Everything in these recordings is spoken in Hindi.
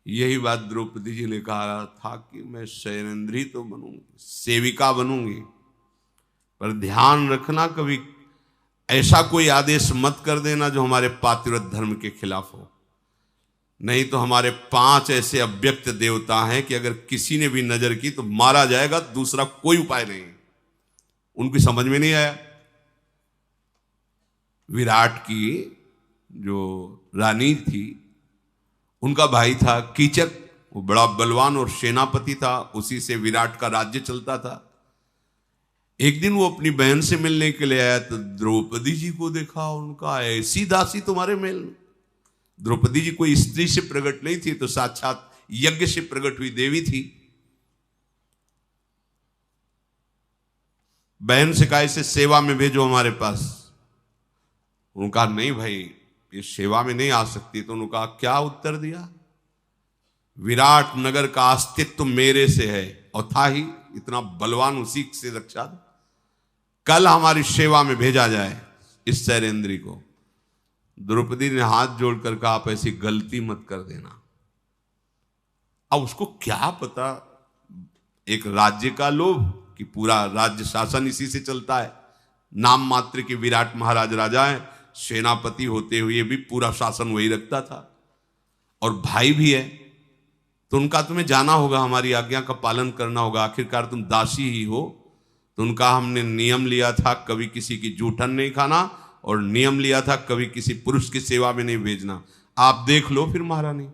यही बात द्रौपदी जी ने कहा था कि मैं शयनेंद्री तो बनूंगी, सेविका बनूंगी, पर ध्यान रखना कभी ऐसा कोई आदेश मत कर देना जो हमारे पातिव्रत धर्म के खिलाफ हो। नहीं तो हमारे 5 ऐसे अव्यक्त देवता हैं कि अगर किसी ने भी नजर की तो मारा जाएगा, दूसरा कोई उपाय नहीं। उनकी समझ में नहीं आया। विराट की जो रानी थी, उनका भाई था कीचक, वो बड़ा बलवान और सेनापति था, उसी से विराट का राज्य चलता था। एक दिन वो अपनी बहन से मिलने के लिए आया तो द्रौपदी जी को देखा, उनका ऐसी दासी तुम्हारे महल में। द्रौपदी जी कोई स्त्री से प्रकट नहीं थी, तो साक्षात यज्ञ से प्रकट हुई देवी थी। बहन से कहा इसे सेवा में भेजो हमारे पास। उन्होंने कहा नहीं भाई, ये सेवा में नहीं आ सकती। तो उन्होंने कहा क्या उत्तर दिया, विराट नगर का अस्तित्व मेरे से है और था ही इतना बलवान, उसी से रक्षा दो। कल हमारी सेवा में भेजा जाए इस शैलेंद्री को। द्रौपदी ने हाथ जोड़कर कहा आप ऐसी गलती मत कर देना। अब उसको क्या पता, एक राज्य का लोभ कि पूरा राज्य शासन इसी से चलता है। नाम मात्र के विराट महाराज राजा है, सेनापति होते हुए भी पूरा शासन वही रखता था, और भाई भी है। तो उनका तुम्हें जाना होगा, हमारी आज्ञा का पालन करना होगा, आखिरकार तुम दासी ही हो। तो उनका हमने नियम लिया था कभी किसी की जूठन नहीं खाना, और नियम लिया था कभी किसी पुरुष की सेवा में नहीं भेजना। आप देख लो फिर महारानी।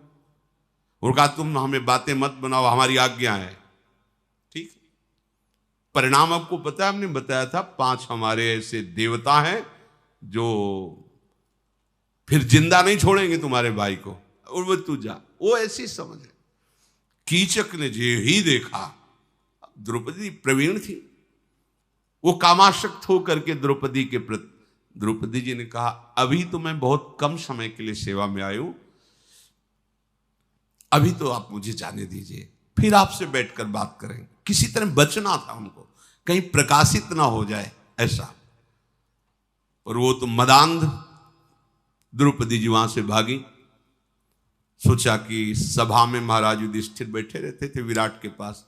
और कहा तुम हमें बातें मत बनाओ, हमारी आज्ञा है। ठीक, परिणाम आपको पता है, हमने बताया था 5 हमारे ऐसे देवता हैं जो फिर जिंदा नहीं छोड़ेंगे तुम्हारे भाई को, और वो तू जा। वो ऐसी समझ है। कीचक ने जे ही देखा, द्रौपदी प्रवीण थी, वो कामाशक्त होकर के द्रौपदी के प्रति, द्रौपदी जी ने कहा अभी तो मैं बहुत कम समय के लिए सेवा में आई हूं, अभी तो आप मुझे जाने दीजिए, फिर आपसे बैठकर बात करेंगे। किसी तरह बचना था हमको, कहीं प्रकाशित ना हो जाए ऐसा। और वो तो मदांध द्रौपदी जी वहां से भागी। सोचा कि सभा में महाराज युधिष्ठिर बैठे रहते थे विराट के पास,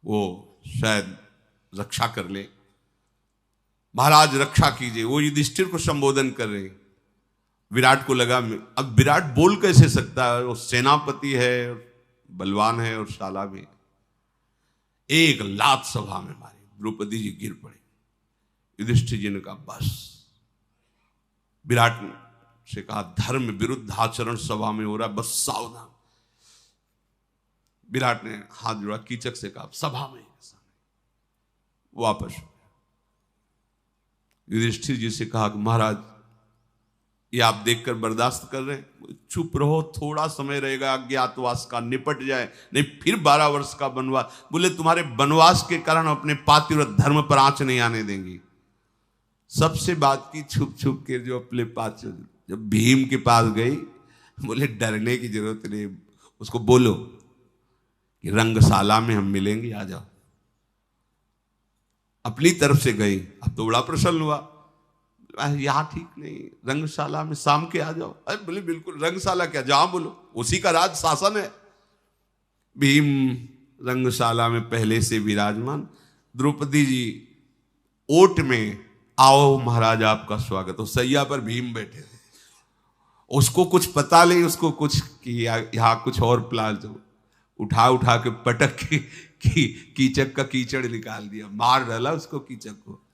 वो शायद रक्षा कर ले। महाराज रक्षा कीजिए, वो युधिष्ठिर को संबोधन कर रहे। विराट को लगा अब विराट बोल कैसे सकता है, वो सेनापति है, बलवान है और शाला भी। एक लात सभा में मारी, द्रौपदी जी गिर पड़ी। युधिष्ठिर जी ने कहा बस। विराट से कहा धर्म विरुद्ध आचरण सभा में हो रहा है, बस सावधान। विराट ने हाथ जोड़ा, कीचक से कहा सभा में वापस। युधिष्ठिर जी से कहा कि महाराज ये आप देखकर बर्दाश्त कर रहे हैं, चुप रहो, थोड़ा समय रहेगा अज्ञातवास का, निपट जाए, नहीं फिर 12 वर्ष का वनवास। बोले तुम्हारे वनवास के कारण अपने पातिव्रत धर्म पर आंच नहीं आने देंगी। सबसे बात की छुप छुप के, जो अपने पास जब भीम के पास गई, बोले डरने की जरूरत नहीं, उसको बोलो कि रंगशाला में हम मिलेंगे, आ जाओ। अपनी तरफ से गई। अब तो बड़ा प्रसन्न हुआ, यहां ठीक नहीं, रंगशाला में शाम के आ जाओ। अरे बोले बिल्कुल, रंगशाला क्या, जहां बोलो, उसी का राज शासन है। भीम रंगशाला में पहले से विराजमान। द्रौपदी जी ओट में, आओ महाराज आपका स्वागत। तो सैया पर भीम बैठे थे, उसको कुछ पता नहीं, उसको कुछ कि यहाँ कुछ और प्लान, जो उठा के पटक के कीचक का कीचड़ निकाल दिया, मार डाला उसको कीचक को।